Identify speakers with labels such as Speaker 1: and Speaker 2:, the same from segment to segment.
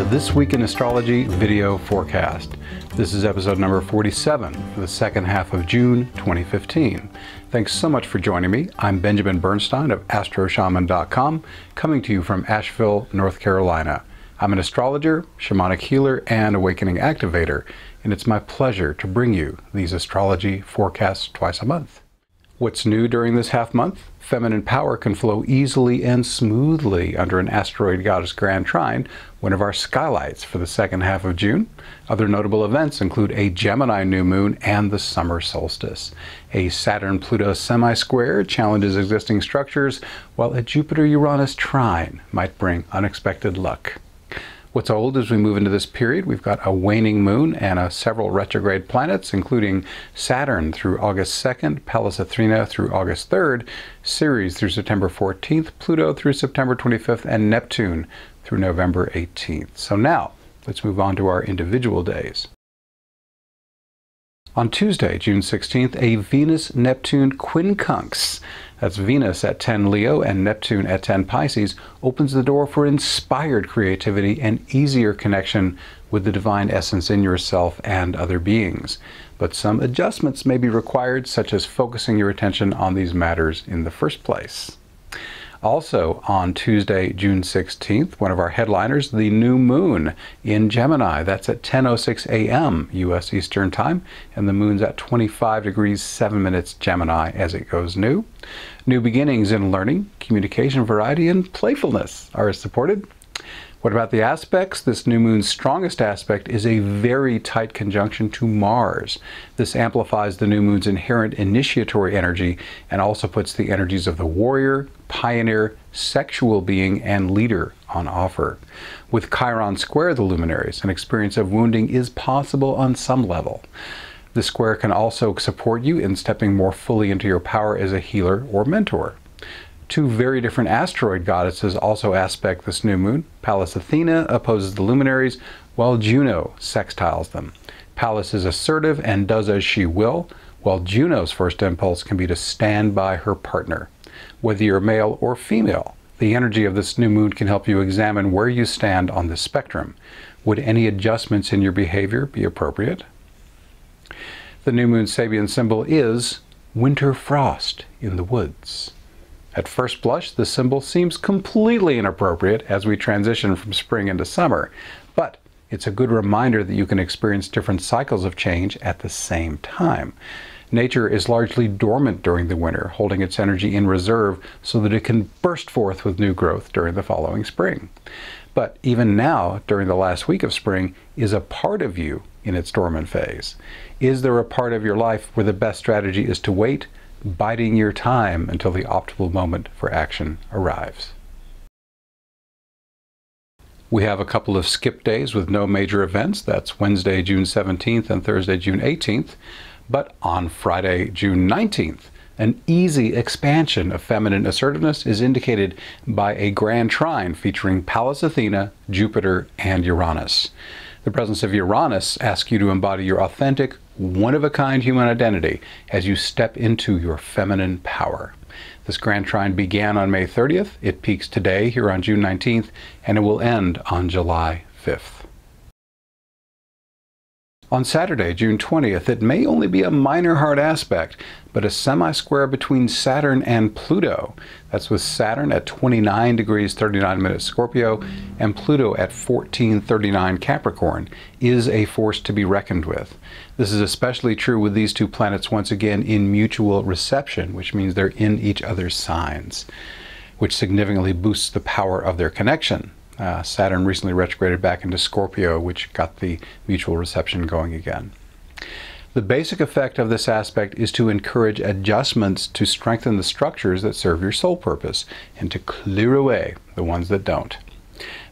Speaker 1: This Week in Astrology video forecast. This is episode number 47 for the second half of June 2015. Thanks so much for joining me. I'm Benjamin Bernstein of astroshaman.com, coming to you from Asheville, North Carolina. I'm an astrologer, shamanic healer, and awakening activator, and it's my pleasure to bring you these astrology forecasts twice a month. What's new during this half month? Feminine power can flow easily and smoothly under an asteroid goddess grand trine, one of our skylights for the second half of June. Other notable events include a Gemini new moon and the summer solstice. A Saturn-Pluto semi-square challenges existing structures, while a Jupiter-Uranus trine might bring unexpected luck. What's old as we move into this period? We've got a waning moon and several retrograde planets, including Saturn through August 2nd, Pallas Athena through August 3rd, Ceres through September 14th, Pluto through September 25th, and Neptune through November 18th. So now, let's move on to our individual days. On Tuesday, June 16th, a Venus-Neptune quincunx, that's Venus at 10 Leo and Neptune at 10 Pisces, opens the door for inspired creativity and easier connection with the divine essence in yourself and other beings. But some adjustments may be required, such as focusing your attention on these matters in the first place. Also on Tuesday, June 16th, one of our headliners, the new moon in Gemini. That's at 10:06 a.m. U.S. Eastern Time, and the moon's at 25 degrees 7 minutes Gemini as it goes new. New beginnings in learning, communication, variety, and playfulness are supported. What about the aspects? This new moon's strongest aspect is a very tight conjunction to Mars. This amplifies the new moon's inherent initiatory energy and also puts the energies of the warrior, pioneer, sexual being, and leader on offer. With Chiron square the luminaries, an experience of wounding is possible on some level. The square can also support you in stepping more fully into your power as a healer or mentor. Two very different asteroid goddesses also aspect this new moon. Pallas Athena opposes the luminaries, while Juno sextiles them. Pallas is assertive and does as she will, while Juno's first impulse can be to stand by her partner. Whether you're male or female, the energy of this new moon can help you examine where you stand on the spectrum. Would any adjustments in your behavior be appropriate? The new moon's Sabian symbol is winter frost in the woods. At first blush, the symbol seems completely inappropriate as we transition from spring into summer, but it's a good reminder that you can experience different cycles of change at the same time. Nature is largely dormant during the winter, holding its energy in reserve so that it can burst forth with new growth during the following spring. But even now, during the last week of spring, is a part of you in its dormant phase. Is there a part of your life where the best strategy is to wait, biding your time until the optimal moment for action arrives? We have a couple of skip days with no major events. That's Wednesday, June 17th and Thursday, June 18th. But on Friday, June 19th, an easy expansion of feminine assertiveness is indicated by a grand trine featuring Pallas Athena, Jupiter, and Uranus. The presence of Uranus asks you to embody your authentic, one-of-a-kind human identity as you step into your feminine power. This grand trine began on May 30th, it peaks today here on June 19th, and it will end on July 5th. On Saturday, June 20th, it may only be a minor hard aspect, but a semi-square between Saturn and Pluto. That's with Saturn at 29 degrees 39 minutes Scorpio and Pluto at 14:39 Capricorn is a force to be reckoned with. This is especially true with these two planets once again in mutual reception, which means they're in each other's signs, which significantly boosts the power of their connection. Saturn recently retrograded back into Scorpio, which got the mutual reception going again. The basic effect of this aspect is to encourage adjustments to strengthen the structures that serve your soul purpose and to clear away the ones that don't.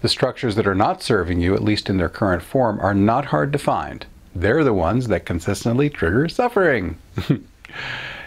Speaker 1: The structures that are not serving you, at least in their current form, are not hard to find. They're the ones that consistently trigger suffering.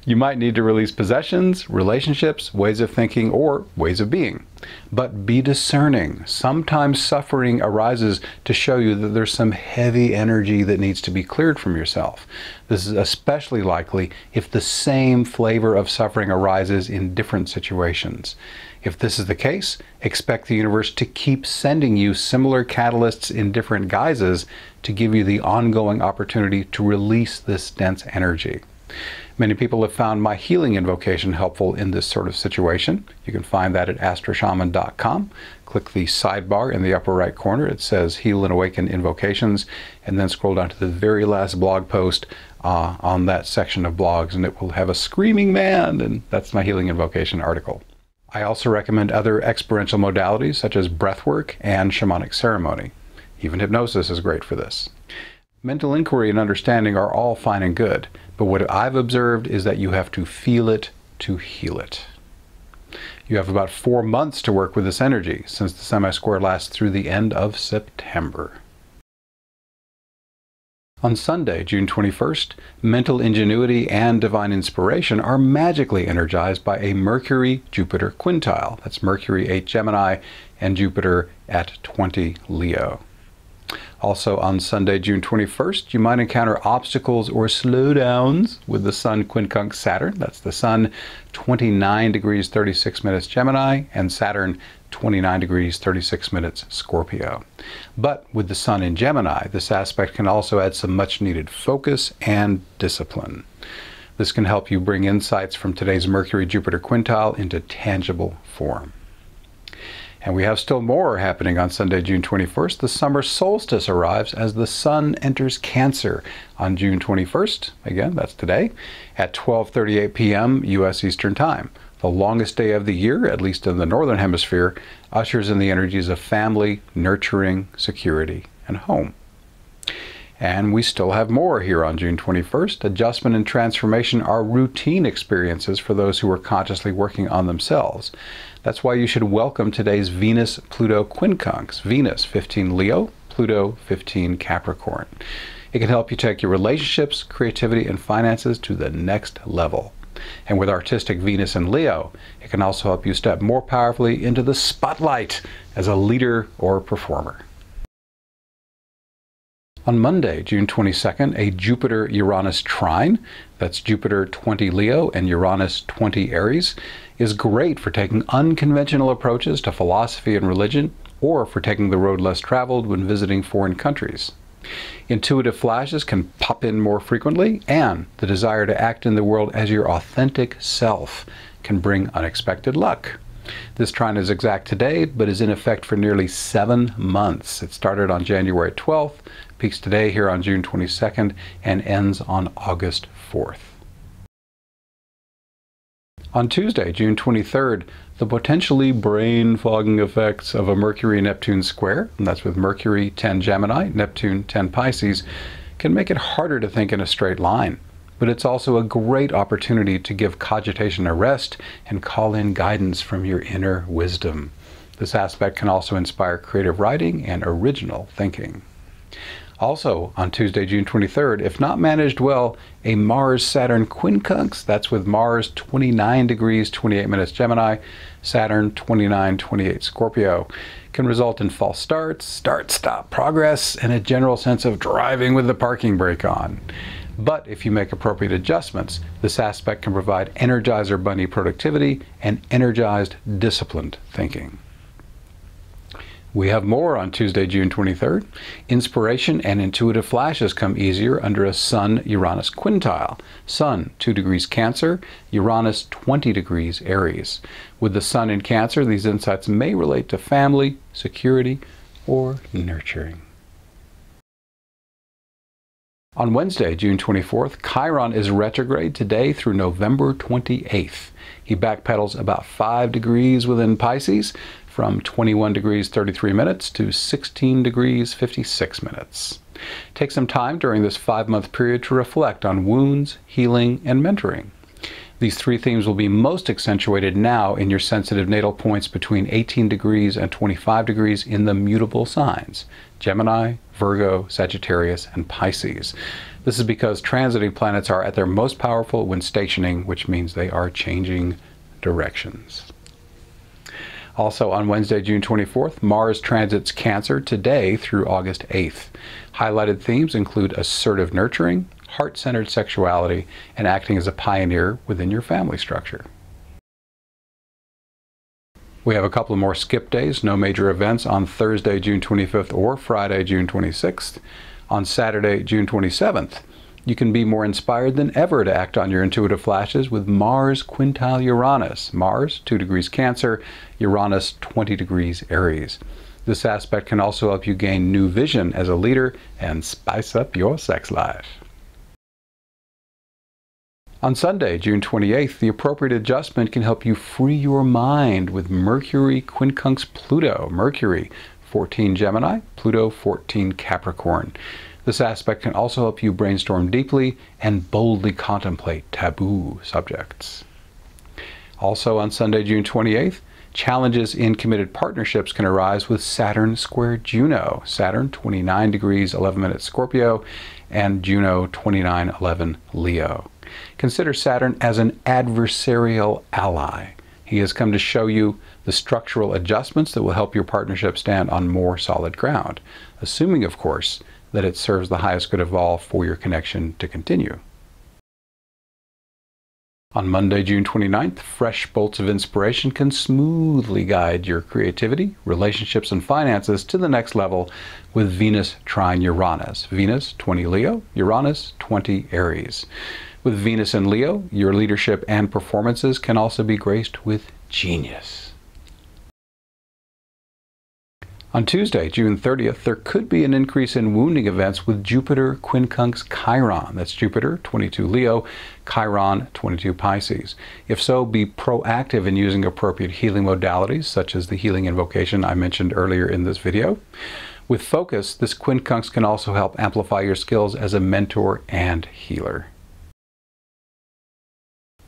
Speaker 1: You might need to release possessions, relationships, ways of thinking, or ways of being. But be discerning. Sometimes suffering arises to show you that there's some heavy energy that needs to be cleared from yourself. This is especially likely if the same flavor of suffering arises in different situations. If this is the case, expect the universe to keep sending you similar catalysts in different guises to give you the ongoing opportunity to release this dense energy. Many people have found my healing invocation helpful in this sort of situation. You can find that at astroshaman.com. Click the sidebar in the upper right corner. It says Heal and Awaken Invocations, and then scroll down to the very last blog post on that section of blogs, and it will have a screaming man, and that's my healing invocation article. I also recommend other experiential modalities such as breathwork and shamanic ceremony. Even hypnosis is great for this. Mental inquiry and understanding are all fine and good, but what I've observed is that you have to feel it to heal it. You have about 4 months to work with this energy, since the semi-square lasts through the end of September. On Sunday, June 21st, mental ingenuity and divine inspiration are magically energized by a Mercury-Jupiter quintile. That's Mercury 8 Gemini and Jupiter at 20 Leo. Also on Sunday, June 21st, you might encounter obstacles or slowdowns with the Sun quincunx Saturn. That's the Sun 29 degrees 36 minutes Gemini and Saturn 29 degrees 36 minutes Scorpio. But with the Sun in Gemini, this aspect can also add some much needed focus and discipline. This can help you bring insights from today's Mercury-Jupiter quintile into tangible form. And we have still more happening on Sunday, June 21st. The summer solstice arrives as the Sun enters Cancer on June 21st. Again, that's today, at 12:38 p.m. U.S. Eastern Time. The longest day of the year, at least in the Northern Hemisphere, ushers in the energies of family, nurturing, security, and home. And we still have more here on June 21st. Adjustment and transformation are routine experiences for those who are consciously working on themselves. That's why you should welcome today's Venus-Pluto quincunx. Venus, 15 Leo, Pluto, 15 Capricorn. It can help you take your relationships, creativity, and finances to the next level. And with artistic Venus and Leo, it can also help you step more powerfully into the spotlight as a leader or performer. On Monday, June 22nd, a Jupiter-Uranus trine, that's Jupiter 20 Leo and Uranus 20 Aries, is great for taking unconventional approaches to philosophy and religion, or for taking the road less traveled when visiting foreign countries. Intuitive flashes can pop in more frequently, and the desire to act in the world as your authentic self can bring unexpected luck. This trine is exact today, but is in effect for nearly 7 months. It started on January 12th, peaks today here on June 22nd, and ends on August 4th. On Tuesday, June 23rd, the potentially brain-fogging effects of a Mercury-Neptune square, and that's with Mercury 10 Gemini, Neptune 10 Pisces, can make it harder to think in a straight line. But it's also a great opportunity to give cogitation a rest and call in guidance from your inner wisdom. This aspect can also inspire creative writing and original thinking. Also, on Tuesday, June 23rd, if not managed well, a Mars-Saturn quincunx, that's with Mars 29 degrees 28 minutes Gemini, Saturn 29-28 Scorpio, can result in false starts, start-stop progress, and a general sense of driving with the parking brake on. But if you make appropriate adjustments, this aspect can provide Energizer Bunny productivity and energized, disciplined thinking. We have more on Tuesday, June 23rd. Inspiration and intuitive flashes come easier under a Sun-Uranus quintile. Sun, 2 degrees Cancer, Uranus, 20 degrees Aries. With the Sun in Cancer, these insights may relate to family, security, or nurturing. On Wednesday, June 24th, Chiron is retrograde today through November 28th. He backpedals about 5 degrees within Pisces, from 21 degrees 33 minutes to 16 degrees 56 minutes. Take some time during this 5-month period to reflect on wounds, healing, and mentoring. These 3 themes will be most accentuated now in your sensitive natal points between 18 degrees and 25 degrees in the mutable signs: Gemini, Virgo, Sagittarius, and Pisces. This is because transiting planets are at their most powerful when stationing, which means they are changing directions. Also on Wednesday, June 24th, Mars transits Cancer today through August 8th. Highlighted themes include assertive nurturing, heart-centered sexuality, and acting as a pioneer within your family structure. We have a couple more skip days, no major events on Thursday, June 25th or Friday, June 26th. On Saturday, June 27th, you can be more inspired than ever to act on your intuitive flashes with Mars quintile Uranus. Mars, 2 degrees Cancer, Uranus, 20 degrees Aries. This aspect can also help you gain new vision as a leader and spice up your sex life. On Sunday, June 28th, the appropriate adjustment can help you free your mind with Mercury quincunx Pluto. Mercury, 14 Gemini, Pluto, 14 Capricorn. This aspect can also help you brainstorm deeply and boldly contemplate taboo subjects. Also on Sunday, June 28th, challenges in committed partnerships can arise with Saturn square Juno. Saturn, 29 degrees 11 minutes Scorpio, and Juno, 29:11 Leo. Consider Saturn as an adversarial ally. He has come to show you the structural adjustments that will help your partnership stand on more solid ground, assuming, of course, that it serves the highest good of all for your connection to continue. On Monday, June 29th, fresh bolts of inspiration can smoothly guide your creativity, relationships, and finances to the next level with Venus trine Uranus. Venus, 20 Leo, Uranus, 20 Aries. With Venus in Leo, your leadership and performances can also be graced with genius. On Tuesday, June 30th, there could be an increase in wounding events with Jupiter quincunx Chiron. That's Jupiter, 22 Leo, Chiron, 22 Pisces. If so, be proactive in using appropriate healing modalities, such as the healing invocation I mentioned earlier in this video. With focus, this quincunx can also help amplify your skills as a mentor and healer.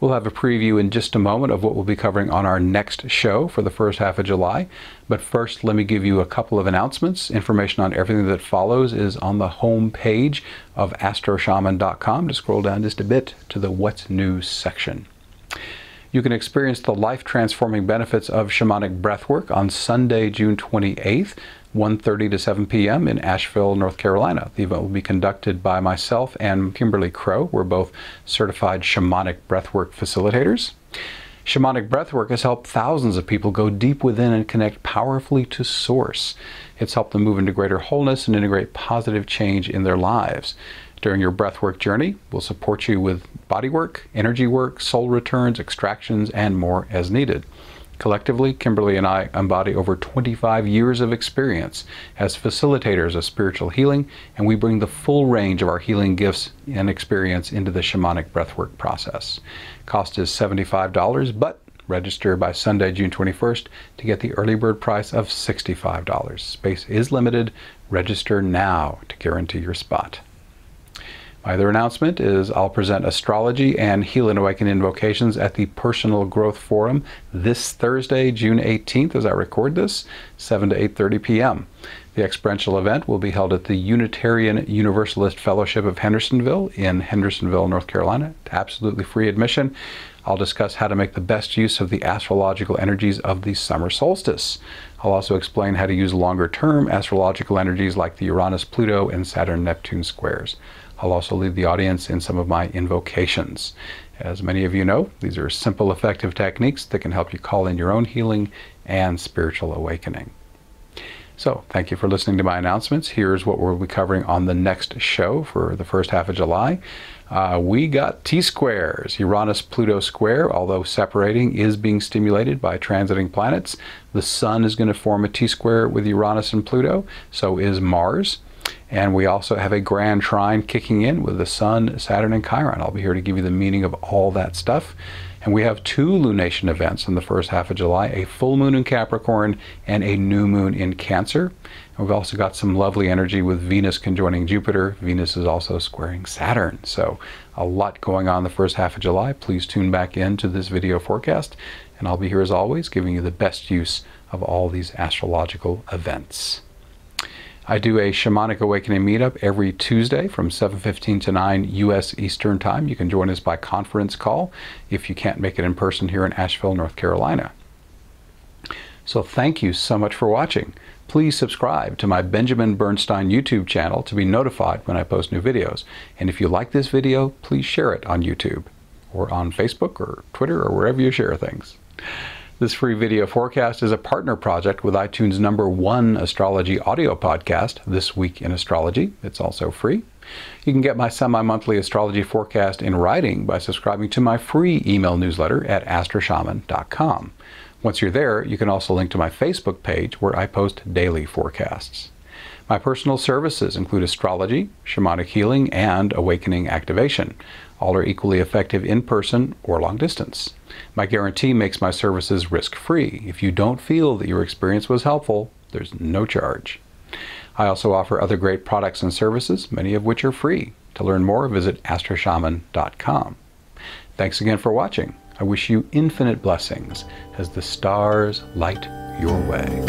Speaker 1: We'll have a preview in just a moment of what we'll be covering on our next show for the first half of July. But first, let me give you a couple of announcements. Information on everything that follows is on the home page of astroshaman.com. Just scroll down just a bit to the What's New section. You can experience the life-transforming benefits of shamanic breathwork on Sunday, June 28th, 1:30 to 7 p.m. in Asheville, North Carolina. The event will be conducted by myself and Kimberly Crow. We're both certified shamanic breathwork facilitators. Shamanic breathwork has helped thousands of people go deep within and connect powerfully to Source. It's helped them move into greater wholeness and integrate positive change in their lives. During your breathwork journey, we'll support you with body work, energy work, soul returns, extractions, and more as needed. Collectively, Kimberly and I embody over 25 years of experience as facilitators of spiritual healing, and we bring the full range of our healing gifts and experience into the shamanic breathwork process. Cost is $75, but register by Sunday, June 21st to get the early bird price of $65. Space is limited. Register now to guarantee your spot. My other announcement is I'll present Astrology and Heal and Awaken Invocations at the Personal Growth Forum this Thursday, June 18th, as I record this, 7 to 8:30 p.m. The experiential event will be held at the Unitarian Universalist Fellowship of Hendersonville in Hendersonville, North Carolina. Absolutely free admission. I'll discuss how to make the best use of the astrological energies of the summer solstice. I'll also explain how to use longer-term astrological energies like the Uranus-Pluto and Saturn-Neptune squares. I'll also lead the audience in some of my invocations. As many of you know, these are simple, effective techniques that can help you call in your own healing and spiritual awakening. So, thank you for listening to my announcements. Here's what we'll be covering on the next show for the first half of July. We got T-squares. Uranus-Pluto square, although separating, is being stimulated by transiting planets. The Sun is going to form a T-square with Uranus and Pluto, so is Mars. And we also have a grand trine kicking in with the Sun, Saturn, and Chiron. I'll be here to give you the meaning of all that stuff. And we have two lunation events in the first half of July, a full moon in Capricorn and a new moon in Cancer. And we've also got some lovely energy with Venus conjoining Jupiter. Venus is also squaring Saturn. So a lot going on the first half of July. Please tune back into this video forecast. And I'll be here as always, giving you the best use of all these astrological events. I do a Shamanic Awakening meetup every Tuesday from 7:15 to 9 U.S. Eastern Time. You can join us by conference call if you can't make it in person here in Asheville, North Carolina. So thank you so much for watching. Please subscribe to my Benjamin Bernstein YouTube channel to be notified when I post new videos. And if you like this video, please share it on YouTube or on Facebook or Twitter or wherever you share things. This free video forecast is a partner project with iTunes' #1 astrology audio podcast, This Week in Astrology. It's also free. You can get my semi-monthly astrology forecast in writing by subscribing to my free email newsletter at astroshaman.com. Once you're there, you can also link to my Facebook page where I post daily forecasts. My personal services include astrology, shamanic healing, and awakening activation. All are equally effective in person or long distance. My guarantee makes my services risk-free. If you don't feel that your experience was helpful, there's no charge. I also offer other great products and services, many of which are free. To learn more, visit astroshaman.com. Thanks again for watching. I wish you infinite blessings as the stars light your way.